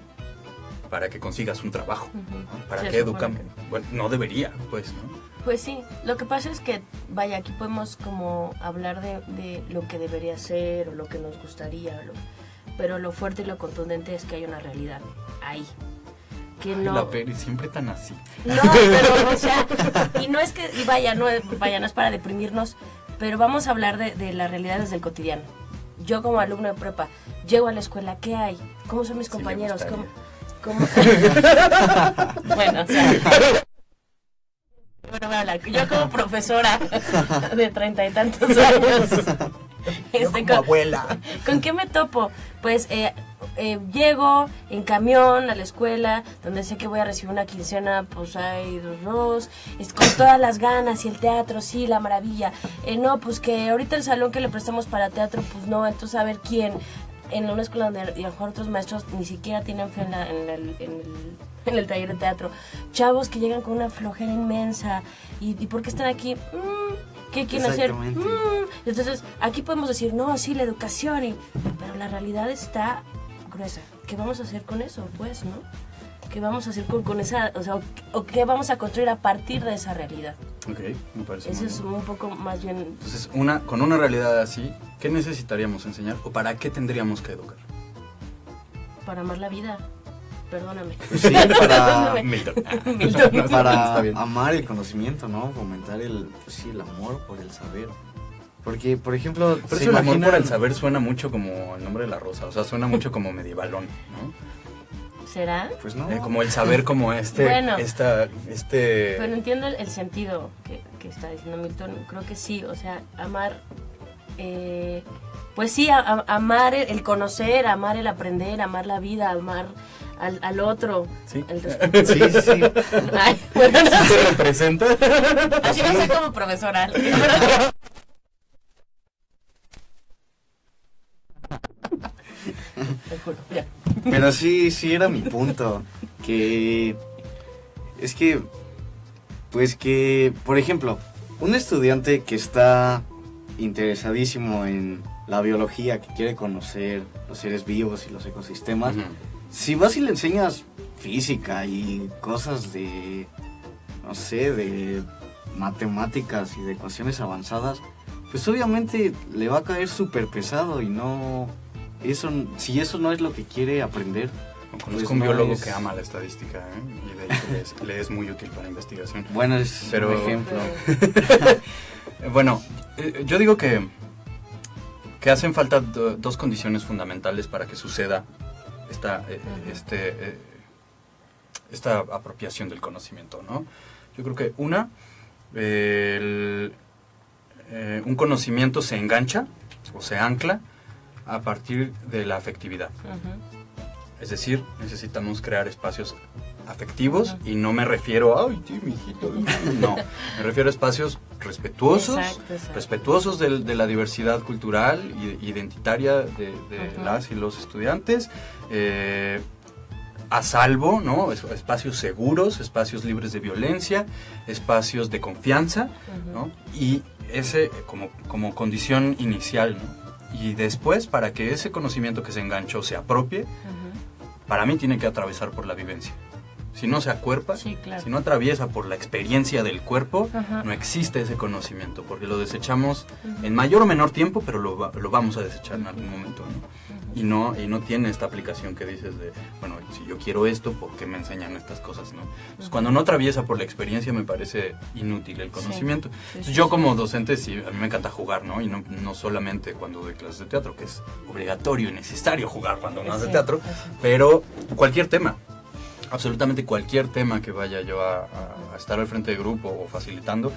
para que consigas un trabajo, ¿no? ¿Para qué educamos? Bueno, no debería, pues, ¿no? Pues sí, lo que pasa es que, vaya, aquí podemos como hablar de lo que debería ser o lo que nos gustaría, pero lo fuerte y lo contundente es que hay una realidad ahí. Que no... La Peri siempre tan así. No, pero, o sea, y no es que, y vaya, no es para deprimirnos, pero vamos a hablar de la realidad desde el cotidiano. Yo como alumno de prepa, llego a la escuela, ¿qué hay? ¿Cómo son mis compañeros? ¿Cómo? Bueno, o sea... Bueno, voy a hablar. Yo como profesora de 30 y tantos años... como abuela. ¿Con qué me topo? Pues llego en camión a la escuela, donde sé que voy a recibir una quincena, pues hay dos, con todas las ganas, y el teatro, sí, la maravilla. No, pues que ahorita el salón que le prestamos para teatro, pues no, entonces a ver quién. En una escuela donde a lo mejor otros maestros ni siquiera tienen fe en el taller de teatro. Chavos que llegan con una flojera inmensa. ¿Y por qué están aquí? ¿Qué quieren hacer? Entonces, aquí podemos decir, no, sí, la educación, pero la realidad está gruesa. ¿Qué vamos a hacer con eso, pues, no? qué vamos a hacer con esa, o sea, o qué vamos a construir a partir de esa realidad. Ok, me parece Eso muy es bien. un poco más bien Entonces, con una realidad así, ¿qué necesitaríamos enseñar o para qué tendríamos que educar? para amar la vida. Perdóname. Pues sí, para, Milton. Milton. Está para bien. amar el conocimiento, ¿no? Fomentar el amor por el saber. Porque, por ejemplo, Pero ¿se eso el amor por imaginan? el saber suena mucho como el nombre de la rosa, o sea, suena mucho como medievalón, ¿no? ¿Será? Pues no. Como el saber como Bueno. Pero entiendo el sentido que está diciendo Milton. Creo que sí, o sea, amar, pues sí, amar el conocer, amar el aprender, amar la vida, amar al otro. Sí. El respeto. Sí, sí, sí. Ay, bueno, no ¿Se sé. representa? Así no soy como profesora. Te juro, ya. Pero sí era mi punto. Que es que, pues que, por ejemplo, un estudiante que está interesadísimo en la biología, que quiere conocer los seres vivos y los ecosistemas, Ujú. si vas y le enseñas física y cosas de, no sé, de matemáticas y de ecuaciones avanzadas, pues obviamente le va a caer súper pesado y no... si eso no es lo que quiere aprender. Conozco pues un no biólogo es- que ama la estadística, ¿eh? Y de hecho le es muy útil para investigación. Bueno, es Pero- un ejemplo. Bueno, yo digo que hacen falta dos condiciones fundamentales para que suceda esta apropiación del conocimiento, ¿no? Yo creo que un conocimiento se engancha o se ancla a partir de la afectividad. Ujú. Es decir, necesitamos crear espacios afectivos y no me refiero a, ay, sí, mijito, no, me refiero a espacios respetuosos, Exacto. respetuosos de la diversidad cultural e identitaria de Ujú. las y los estudiantes, a salvo, ¿no? Espacios seguros, espacios libres de violencia, espacios de confianza, ¿no? Y ese como condición inicial, ¿no? Y después, para que ese conocimiento que se enganchó se apropie, para mí tiene que atravesar por la vivencia. Si no se acuerpa, Sí, claro. si no atraviesa por la experiencia del cuerpo, Ajá. no existe ese conocimiento, porque lo desechamos en mayor o menor tiempo, pero lo vamos a desechar en algún momento, ¿no? Y no tiene esta aplicación que dices de, bueno, si yo quiero esto, ¿por qué me enseñan estas cosas, no? Pues cuando no atraviesa por la experiencia me parece inútil el conocimiento. Sí, Entonces, sí, yo sí. como docente, sí, a mí me encanta jugar, ¿no? Y no solamente cuando doy clases de teatro, que es obligatorio y necesario jugar cuando no haces Sí, teatro, así. pero cualquier tema. Absolutamente cualquier tema que vaya yo a estar al frente de grupo o facilitando,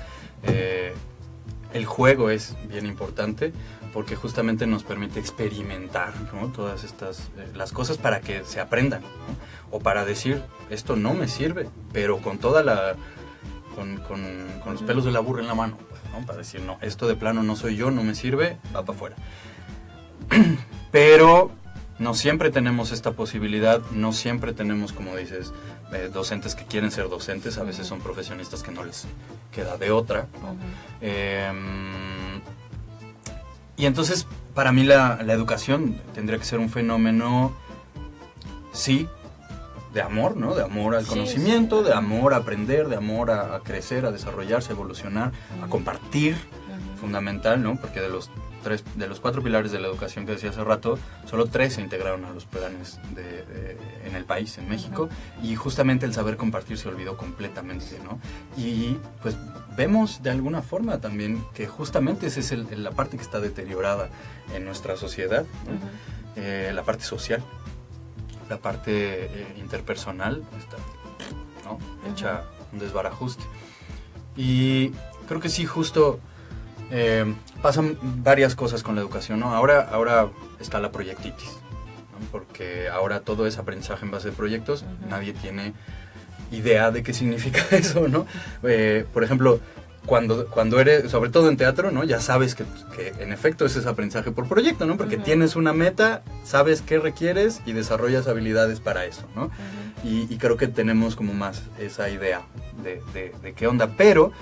el juego es bien importante porque justamente nos permite experimentar, ¿no? Todas estas las cosas para que se aprendan, ¿no? O para decir, esto no me sirve, pero con toda la con los pelos de la burra en la mano, pues, ¿no? Para decir, no, esto de plano no soy yo, no me sirve, va para afuera. Pero no siempre tenemos esta posibilidad, no siempre tenemos, como dices, docentes que quieren ser docentes, a veces son profesionistas que no les queda de otra, ¿no? Y entonces, para mí la educación tendría que ser un fenómeno, sí, de amor, ¿no? De amor al Sí, conocimiento, sí. de amor a aprender, de amor a crecer, a desarrollarse, a evolucionar, a compartir, fundamental, ¿no? Porque de los 4 pilares de la educación que decía hace rato, solo 3 se integraron a los planes en el país, en México, y justamente el saber compartir se olvidó completamente, ¿no? Y pues vemos de alguna forma también que justamente esa es la parte que está deteriorada en nuestra sociedad, ¿no? La parte social, la parte interpersonal está, ¿no? Hecha un desbarajuste. Y creo que sí, justo pasan varias cosas con la educación, ¿no? Ahora está la proyectitis, ¿no? Porque ahora todo es aprendizaje en base de proyectos, nadie tiene idea de qué significa eso, ¿no? Por ejemplo, cuando eres, sobre todo en teatro, ¿no? Ya sabes que en efecto ese es aprendizaje por proyecto, ¿no? Porque tienes una meta, sabes qué requieres y desarrollas habilidades para eso, ¿no? Y creo que tenemos como más esa idea de qué onda, pero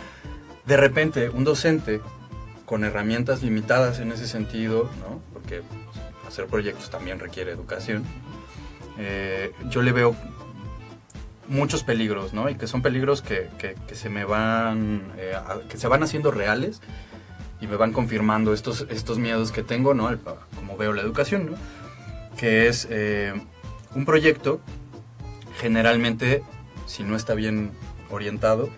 de repente un docente con herramientas limitadas en ese sentido, ¿no? Porque hacer proyectos también requiere educación, yo le veo muchos peligros, ¿no? Y que son peligros que se me van, que se van haciendo reales y me van confirmando estos miedos que tengo, ¿no? Como veo la educación, ¿no? Que es un proyecto, generalmente, si no está bien orientado,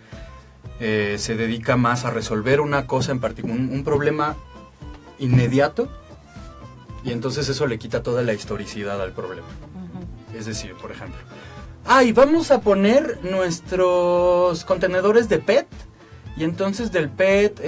se dedica más a resolver una cosa en particular, un problema inmediato, y entonces eso le quita toda la historicidad al problema. Uh-huh. Es decir, por ejemplo, vamos a poner nuestros contenedores de PET, y entonces del PET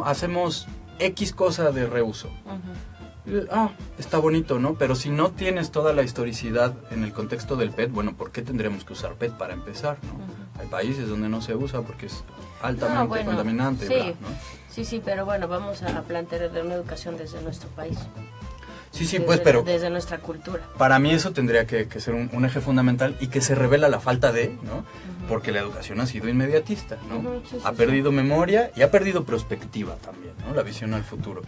hacemos X cosa de reuso. Uh-huh. Está bonito, ¿no? Pero si no tienes toda la historicidad en el contexto del PET, bueno, ¿por qué tendremos que usar PET para empezar, ¿no? Uh-huh. Hay países donde no se usa porque es altamente contaminante, sí, ¿verdad? ¿No? Sí, pero bueno, vamos a plantear una educación desde nuestro país. Sí, pues, pero desde nuestra cultura. Para mí eso tendría que ser un eje fundamental, y que se revela la falta de, ¿no? Uh-huh. Porque la educación ha sido inmediatista, ¿no? Uh-huh, ha perdido memoria y ha perdido perspectiva también, ¿no? La visión al futuro.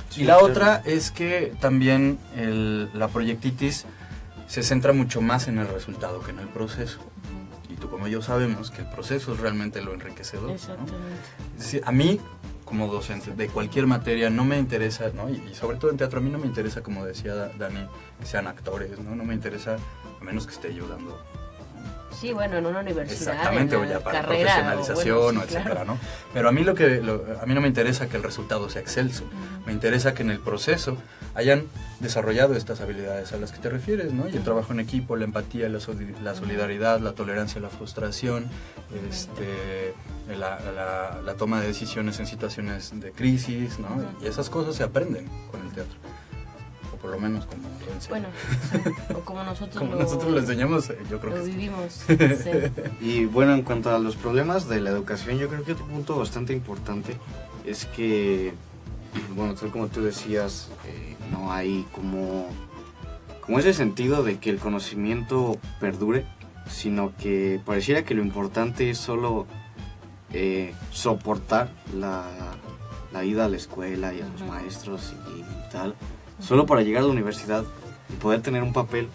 Sí, y la otra es que también la proyectitis se centra mucho más en el resultado que en el proceso. Uh-huh. Y tú como yo sabemos que el proceso es realmente lo enriquecedor. Exactamente. ¿No? Sí, a mí, como docente de cualquier materia, no me interesa, ¿no? Y sobre todo en teatro, a mí no me interesa, como decía Dani, que sean actores, ¿no? No me interesa, a menos que esté ayudando. Sí, bueno, en una universidad. Exactamente, o ya para profesionalización, o etcétera, claro. ¿no? Pero a mí a mí no me interesa que el resultado sea excelso. Uh-huh. Me interesa que en el proceso hayan desarrollado estas habilidades a las que te refieres, ¿no? Y el trabajo en equipo, la empatía, la solidaridad, la tolerancia a la frustración, la toma de decisiones en situaciones de crisis, ¿no? Uh-huh. Y esas cosas se aprenden con el teatro. Por lo menos como lo enseñan. Bueno, sí, o como nosotros lo enseñamos, yo creo lo que vivimos. Sí. Sí. Y bueno, en cuanto a los problemas de la educación, yo creo que otro punto bastante importante es que, bueno, tal como tú decías, no hay como ese sentido de que el conocimiento perdure, sino que pareciera que lo importante es solo soportar la ida a la escuela y a los maestros y tal, solo para llegar a la universidad y poder tener un papel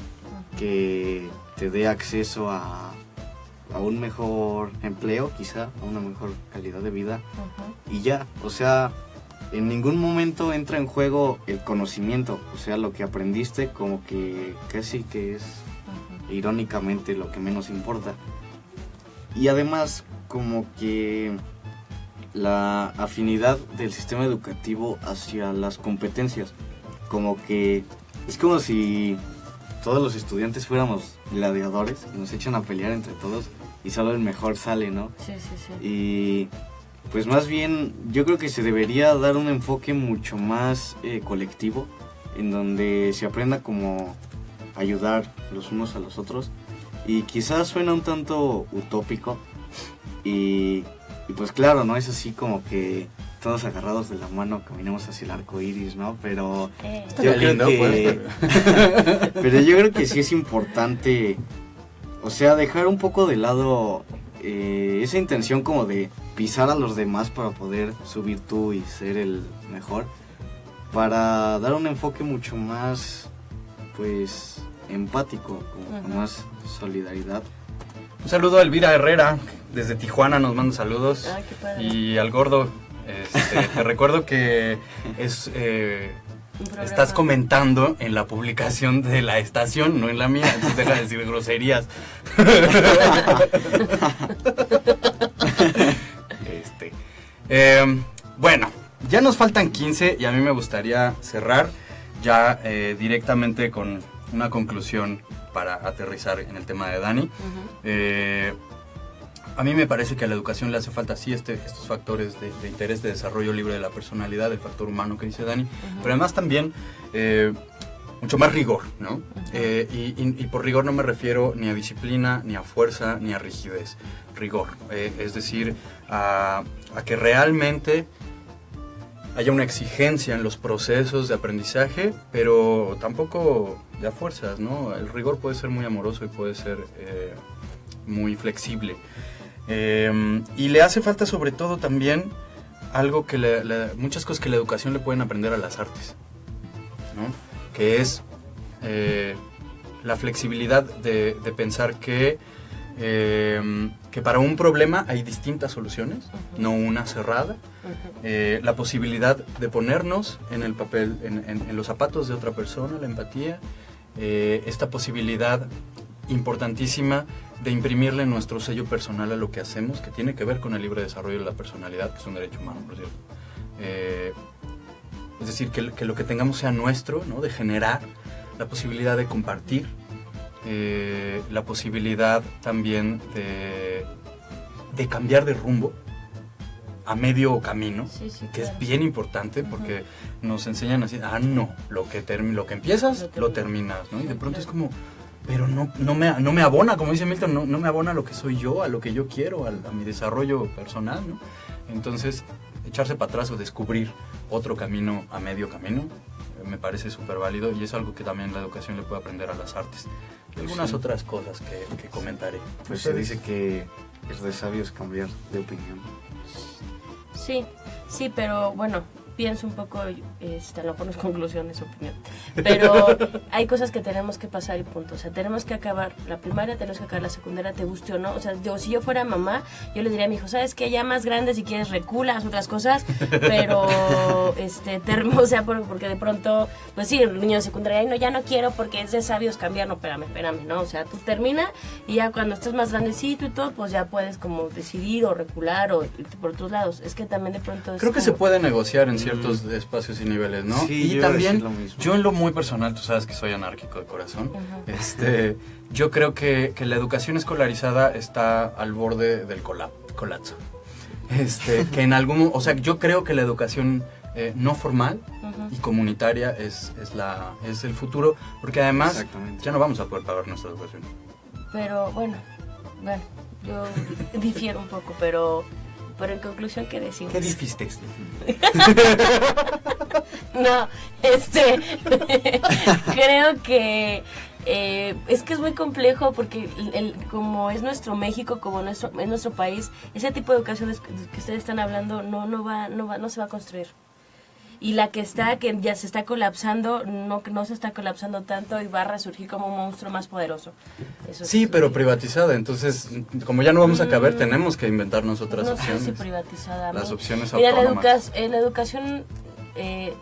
que te dé acceso a un mejor empleo, quizá, a una mejor calidad de vida. Uh-huh. Y ya, o sea, en ningún momento entra en juego el conocimiento, o sea, lo que aprendiste como que casi que es irónicamente lo que menos importa. Y además, como que la afinidad del sistema educativo hacia las competencias, como que es como si todos los estudiantes fuéramos gladiadores y nos echan a pelear entre todos y solo el mejor sale, ¿no? Sí. Y pues más bien yo creo que se debería dar un enfoque mucho más colectivo, en donde se aprenda como ayudar los unos a los otros, y quizás suena un tanto utópico y pues claro, no es así como que todos agarrados de la mano caminamos hacia el arco iris, ¿no? Pero yo creo que pero yo creo que sí es importante, o sea, dejar un poco de lado esa intención como de pisar a los demás para poder subir tú y ser el mejor, para dar un enfoque mucho más, pues, empático, como con más solidaridad. Un saludo a Elvira Herrera, desde Tijuana nos manda saludos. Ay, qué padre. Y al gordo, te recuerdo que estás comentando en la publicación de la estación, no en la mía, entonces deja de decir groserías. Bueno, ya nos faltan 15 y a mí me gustaría cerrar ya directamente con una conclusión para aterrizar en el tema de Dani. Uh-huh. A mí me parece que a la educación le hace falta sí estos factores de interés, de desarrollo libre de la personalidad, el factor humano que dice Dani, uh-huh. Pero además también mucho más rigor, ¿no? Uh-huh. Y por rigor no me refiero ni a disciplina, ni a fuerza, ni a rigidez. Rigor, es decir, a que realmente haya una exigencia en los procesos de aprendizaje, pero tampoco de a fuerzas, ¿no? El rigor puede ser muy amoroso y puede ser muy flexible. Y le hace falta sobre todo también algo que muchas cosas que la educación le pueden aprender a las artes, ¿no? Que es la flexibilidad de pensar que para un problema hay distintas soluciones, no una cerrada. La posibilidad de ponernos en el papel, en los zapatos de otra persona, la empatía. Esta posibilidad importantísima de imprimirle nuestro sello personal a lo que hacemos, que tiene que ver con el libre desarrollo de la personalidad, que es un derecho humano, por cierto. Es decir, que lo que tengamos sea nuestro, ¿no? De generar la posibilidad de compartir, la posibilidad también de cambiar de rumbo a medio camino, Sí, que claro. es bien importante porque nos enseñan así, no, lo que empiezas, lo terminas, ¿no? Y de pronto es como, pero no me abona, como dice Milton, no me abona a lo que soy yo, a lo que yo quiero, a mi desarrollo personal, ¿no? Entonces, echarse para atrás o descubrir otro camino a medio camino, me parece súper válido, y es algo que también la educación le puede aprender a las artes. Y algunas otras cosas que comentaré. Pues se dice que es de sabios cambiar de opinión. Sí, pero bueno, pienso un poco, a lo mejor no es conclusión, es opinión, pero hay cosas que tenemos que pasar y punto. O sea, tenemos que acabar la primaria, tenemos que acabar la secundaria, te guste o no. O sea, si yo fuera mamá, yo le diría a mi hijo, ¿sabes qué? Ya más grande, si quieres recula, haz otras cosas, pero o sea, porque de pronto, pues sí, el niño de secundaria, ay, no, ya no quiero porque es de sabios cambiar. No, espérame, ¿no? O sea, tú termina y ya cuando estés más grandecito y todo, pues ya puedes como decidir o recular o irte por otros lados. Es que también de pronto es Creo que como- se puede negociar en ciertos espacios y niveles, ¿no? Sí, y yo iba a también, decir lo mismo. yo en lo muy personal, tú sabes que soy anárquico de corazón, yo creo que la educación escolarizada está al borde del colapso. Que en o sea, yo creo que la educación no formal y comunitaria es el futuro, porque además Exactamente. ya no vamos a poder pagar nuestra educación. Pero bueno, yo difiero un poco, pero en conclusión, ¿qué decimos? ¿Qué dijiste? No, creo que es que es muy complejo porque como es nuestro México, como es nuestro país, ese tipo de educación que ustedes están hablando no se va a construir. Y la que ya se está colapsando, no se está colapsando tanto y va a resurgir como un monstruo más poderoso. Eso Sí, es- pero privatizada, entonces como ya no vamos a caber, tenemos que inventarnos otras no opciones. sé si privatizada. Las opciones Mira, autónomas. la educación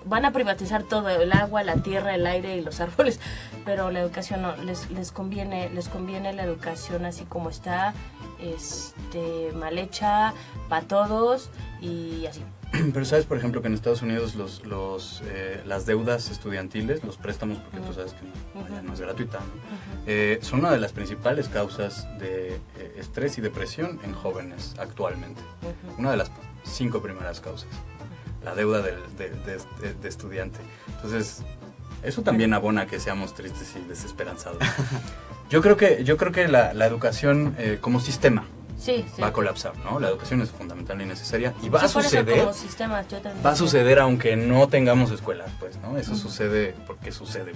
van a privatizar todo, el agua, la tierra, el aire y los árboles, pero la educación no, les conviene la educación así como está, mal hecha, para todos y así. Pero sabes, por ejemplo, que en Estados Unidos las deudas estudiantiles, los préstamos, porque tú sabes que allá no es gratuita, ¿no? Son una de las principales causas de estrés y depresión en jóvenes actualmente. Una de las 5 primeras causas, la deuda de estudiante. Entonces, eso también abona a que seamos tristes y desesperanzados. Yo creo que la educación como sistema Sí. va a colapsar, ¿no? La educación es fundamental y necesaria y va a Sí, por eso suceder. como sistema, yo también Va a creo. suceder aunque no tengamos escuelas, pues, ¿no? Eso sucede porque sucede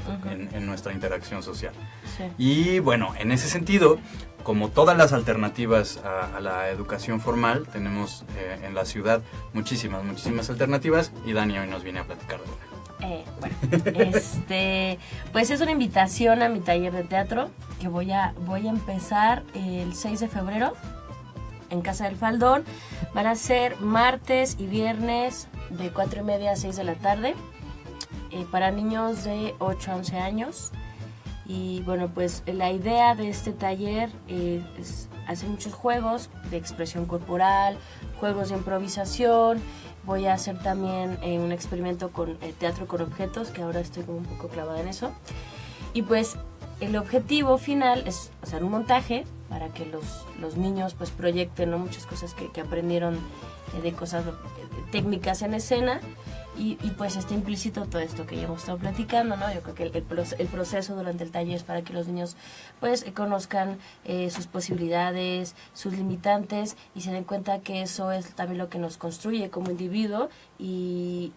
en nuestra interacción social. Sí. Y bueno, en ese sentido, como todas las alternativas a la educación formal, tenemos en la ciudad muchísimas alternativas, y Dani hoy nos viene a platicar de una. Pues es una invitación a mi taller de teatro que voy a empezar el 6 de febrero en Casa del Faldón. Van a ser martes y viernes de 4:30 a 6 de la tarde para niños de 8 a 11 años. Y bueno, pues la idea de este taller es hacer muchos juegos de expresión corporal, juegos de improvisación. Voy a hacer también un experimento con teatro con objetos, que ahora estoy como un poco clavada en eso. Y pues el objetivo final es hacer un montaje para que los niños pues proyecten, ¿no?, muchas cosas que aprendieron de cosas técnicas en escena. Y pues está implícito todo esto que ya hemos estado platicando, ¿no? Yo creo que el proceso durante el taller es para que los niños pues conozcan sus posibilidades, sus limitantes, y se den cuenta que eso es también lo que nos construye como individuo, y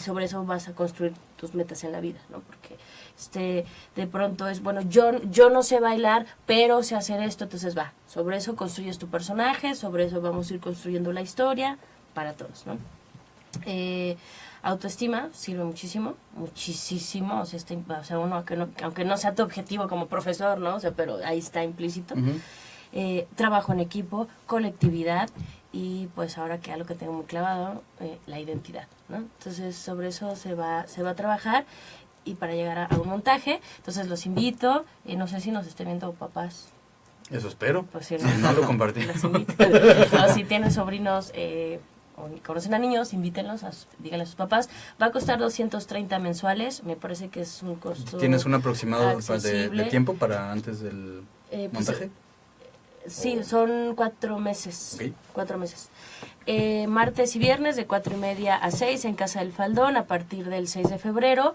sobre eso vas a construir tus metas en la vida, ¿no? Porque de pronto es, bueno, yo no sé bailar, pero sé hacer esto, entonces sobre eso construyes tu personaje, sobre eso vamos a ir construyendo la historia para todos, ¿no? Autoestima sirve muchísimo, muchísimo, o sea, uno aunque no sea tu objetivo como profesor, ¿no? O sea, pero ahí está implícito. Trabajo en equipo, colectividad y pues ahora que algo que tengo muy clavado, la identidad, ¿no? Entonces sobre eso se va a trabajar y para llegar a un montaje, entonces los invito, no sé si nos estén viendo papás. Eso espero, pues si no lo compartí. Los invito. O si tienen sobrinos o conocen a niños, invítenlos, díganle a sus papás. Va a costar 230 mensuales, me parece que es un costo. ¿Tienes un aproximado accesible. de tiempo para antes del montaje? Sí, son 4 meses. Okay. 4 meses. Martes y viernes de 4:30 a 6 en Casa del Faldón a partir del 6 de febrero.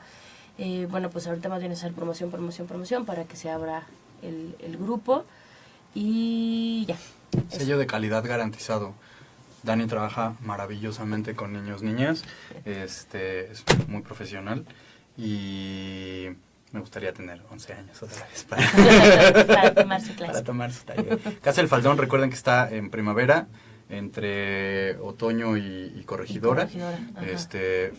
Bueno, pues ahorita más bien es hacer promoción para que se abra el grupo. Y ya. Sello de calidad garantizado. Dani trabaja maravillosamente con niños, niñas. Es muy profesional y me gustaría tener 11 años otra vez para tomar su clase. Para tomar su taller. Casa del Faldón, recuerden que está en primavera, entre Otoño y Corregidora.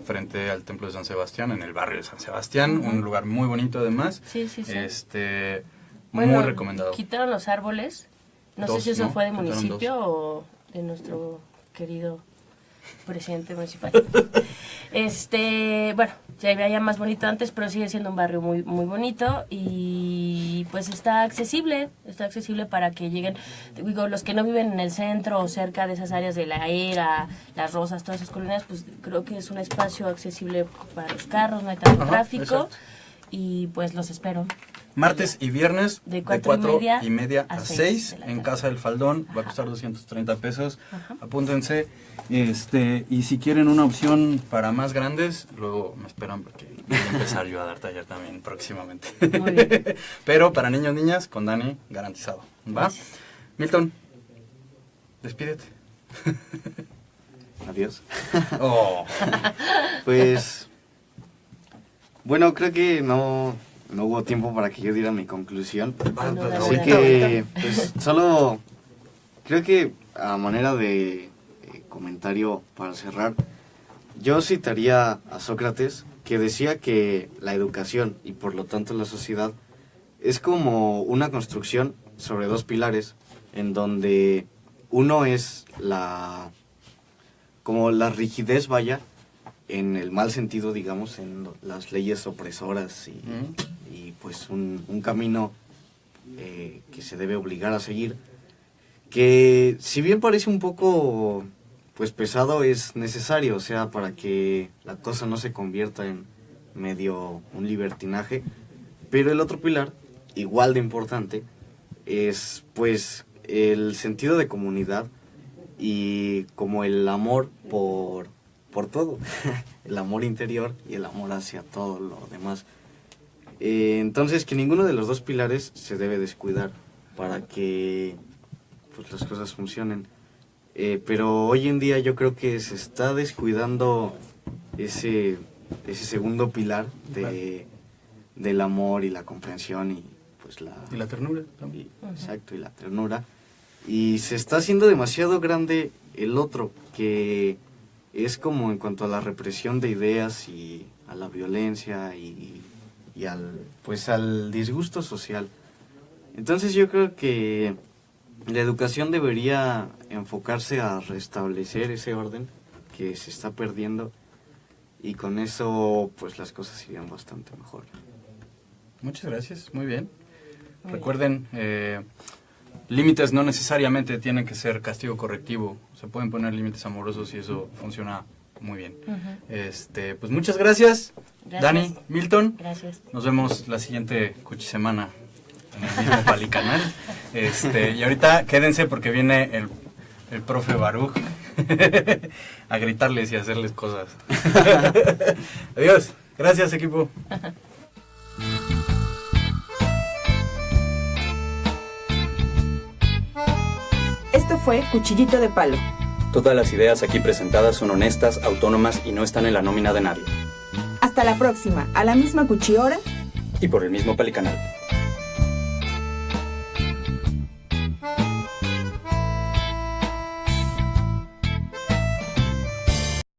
Frente al Templo de San Sebastián, en el barrio de San Sebastián, un lugar muy bonito además. Sí. Muy recomendado. Quitaron los árboles. No sé si eso fue de municipio o de nuestro querido presidente municipal. Bueno, se veía más bonito antes, pero sigue siendo un barrio muy muy bonito y pues está accesible para que lleguen, digo, los que no viven en el centro o cerca de esas áreas de La Era, Las Rosas, todas esas colonias, pues creo que es un espacio accesible para los carros, no hay tanto tráfico. Exacto. Y pues los espero. Martes y viernes de 4:30 a 6 en Casa del Faldón. Va a costar 230 pesos. Apúntense. Y si quieren una opción para más grandes, luego me esperan porque voy a empezar yo a dar taller también próximamente. Muy bien. Pero para niños, niñas, con Dani garantizado. ¿Va? Gracias. Milton, despídete. Adiós. Oh. Pues... Bueno, creo que no hubo tiempo para que yo diera mi conclusión. Así que, pues, solo creo que a manera de comentario para cerrar, yo citaría a Sócrates, que decía que la educación y por lo tanto la sociedad es como una construcción sobre 2 pilares, en donde uno es como la rigidez, vaya, en el mal sentido, digamos, en las leyes opresoras y pues un camino que se debe obligar a seguir, que si bien parece un poco pues pesado, es necesario, o sea, para que la cosa no se convierta en medio un libertinaje. Pero el otro pilar, igual de importante, es pues el sentido de comunidad y como el amor por todo, el amor interior y el amor hacia todo lo demás. Entonces, que ninguno de los 2 pilares se debe descuidar para que pues las cosas funcionen. Pero hoy en día yo creo que se está descuidando ese segundo pilar del amor y la comprensión y pues y la ternura también. Exacto, y la ternura. Y se está haciendo demasiado grande el otro, que es como en cuanto a la represión de ideas y a la violencia y al disgusto social. Entonces yo creo que la educación debería enfocarse a restablecer ese orden que se está perdiendo, y con eso pues las cosas irían bastante mejor. Muchas gracias, muy bien. Recuerden, límites no necesariamente tienen que ser castigo correctivo, se pueden poner límites amorosos y eso funciona muy bien. Pues muchas gracias, Dani, Milton. Gracias. Nos vemos la siguiente cuchisemana en el mismo Palicanal. Y ahorita quédense porque viene el profe Baruch a gritarles y a hacerles cosas. Adiós. Gracias, equipo. Esto fue Cuchillito de Palo. Todas las ideas aquí presentadas son honestas, autónomas y no están en la nómina de nadie. Hasta la próxima, a la misma cuchihora y por el mismo Palicanal.